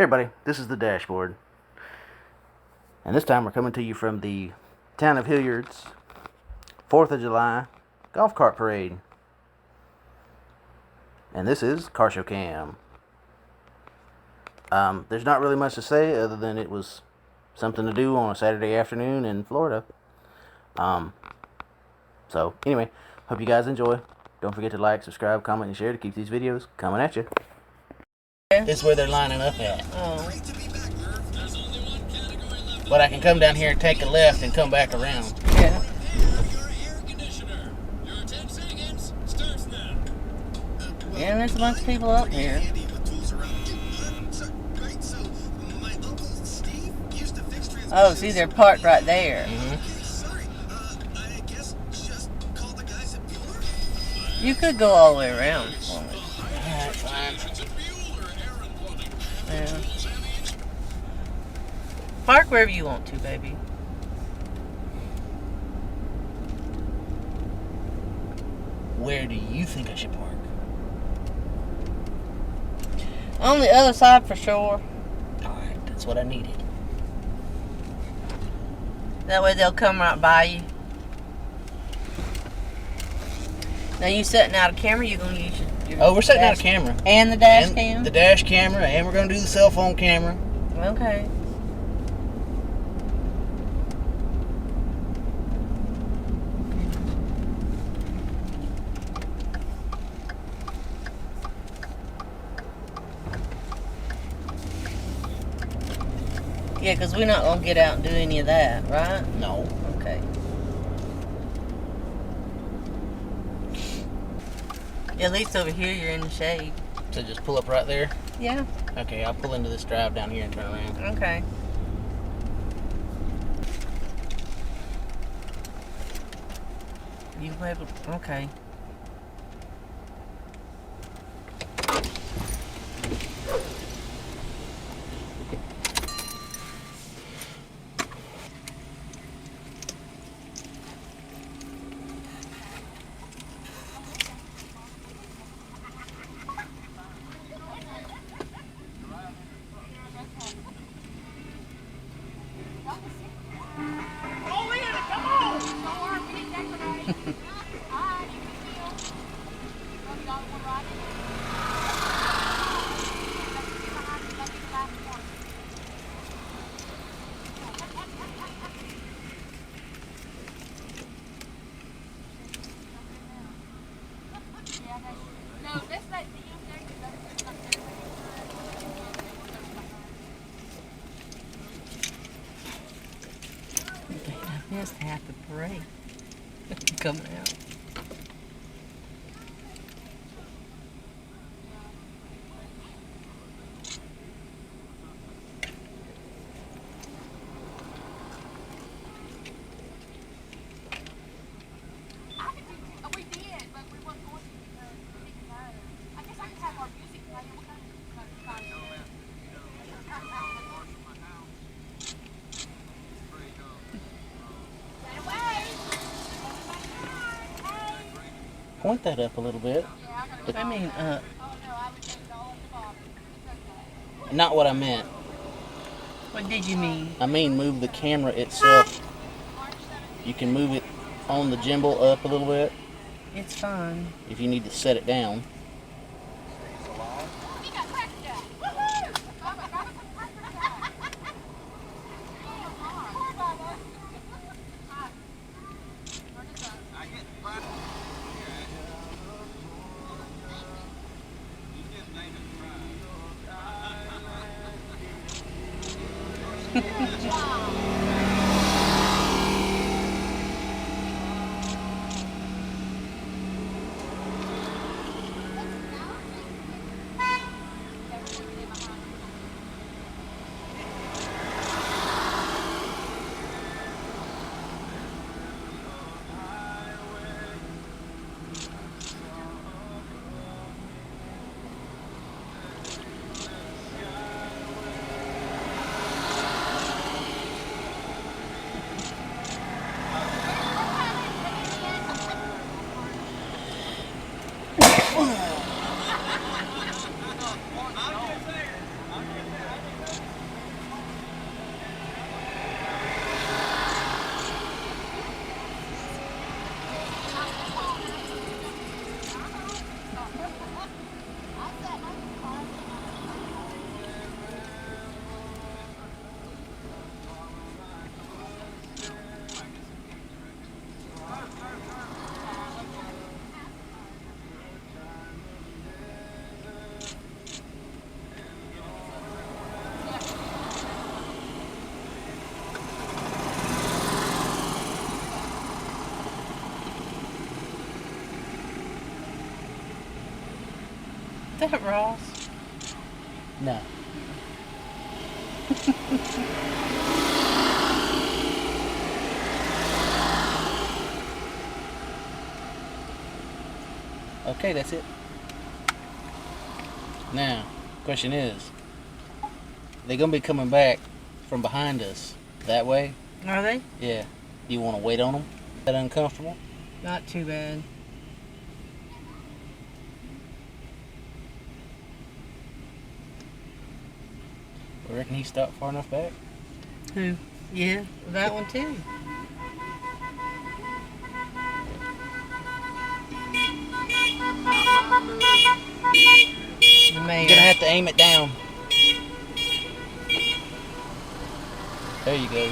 everybody, this is the dashboard. And this time we're coming to you from the town of Hilliard's 4th of July golf cart parade. And this is Car Show Cam. There's not really much to say other than it was something to do on a Saturday afternoon in Florida. So anyway, hope you guys enjoy. Don't forget to like, subscribe, comment, and share to keep these videos coming at you. This is where they're lining up at. Oh. But I can come down here and take a left and come back around. Yeah. Yeah, and there's a bunch of people up here. Oh, see, they're parked right there. You could go all the way around for me. Alright, fine. Yeah. Park wherever you want to, baby. Where do you think I should park? On the other side for sure. Alright, that's what I needed. That way they'll come right by you. Now you setting out a camera, you're going to use your Oh, we're setting out a camera. And the dash cam? The dash camera, and we're going to do the cell phone camera. Okay. Yeah, because we're not going to get out and do any of that, right? No. Okay. Yeah, at least over here you're in the shade. So just pull up right there? Yeah. Okay, I'll pull into this drive down here and turn around. Okay. You able? Okay. I missed half the parade coming out. Point that up a little bit. I mean, Not what I meant. what did you mean? I mean move the camera itself. You can move it on the gimbal up a little bit It's fine. if you need to set it down. that Ross? No. Okay, that's it. Now, question is, they're gonna be coming back from behind us that way. Are they? Yeah. Do you want to wait on them? Is that uncomfortable? Not too bad. I reckon he stopped far enough back. Who? Yeah, that one too. The mayor. You're gonna have to aim it down. There you go.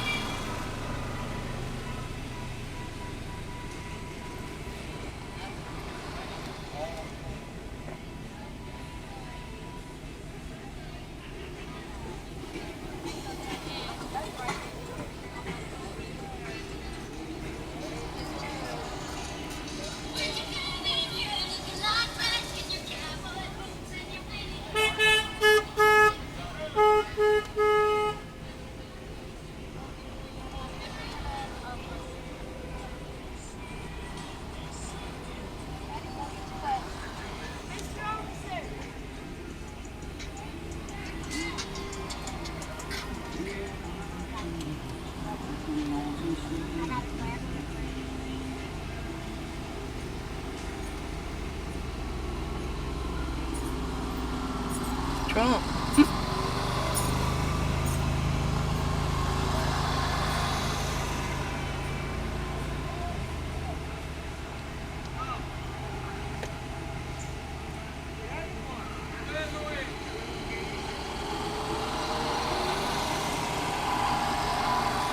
Trump.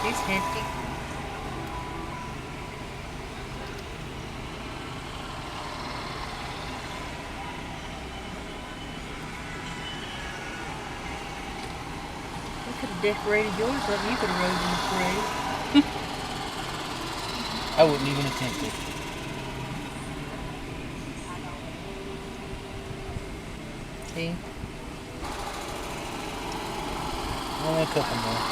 He's hefty. You could have decorated yours up. You could have rode in the parade. I wouldn't even attempt it. See? Only a couple more.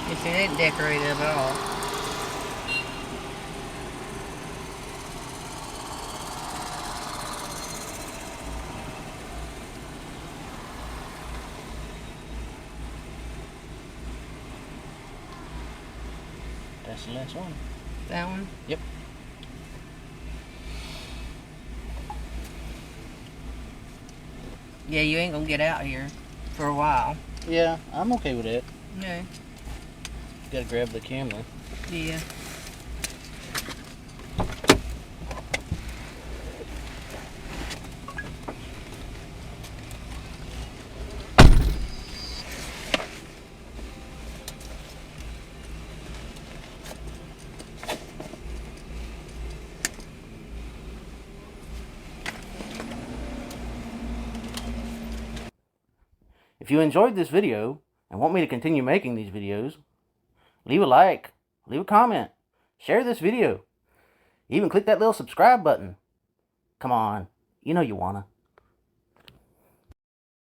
You see, they didn't decorate it at all. That's the last one. That one? Yep. Yeah, you ain't gonna get out here for a while. Yeah, I'm okay with that. No. Gotta grab the camera. Yeah. If you enjoyed this video and want me to continue making these videos, leave a like, leave a comment, share this video, even click that little subscribe button. Come on, you know you wanna.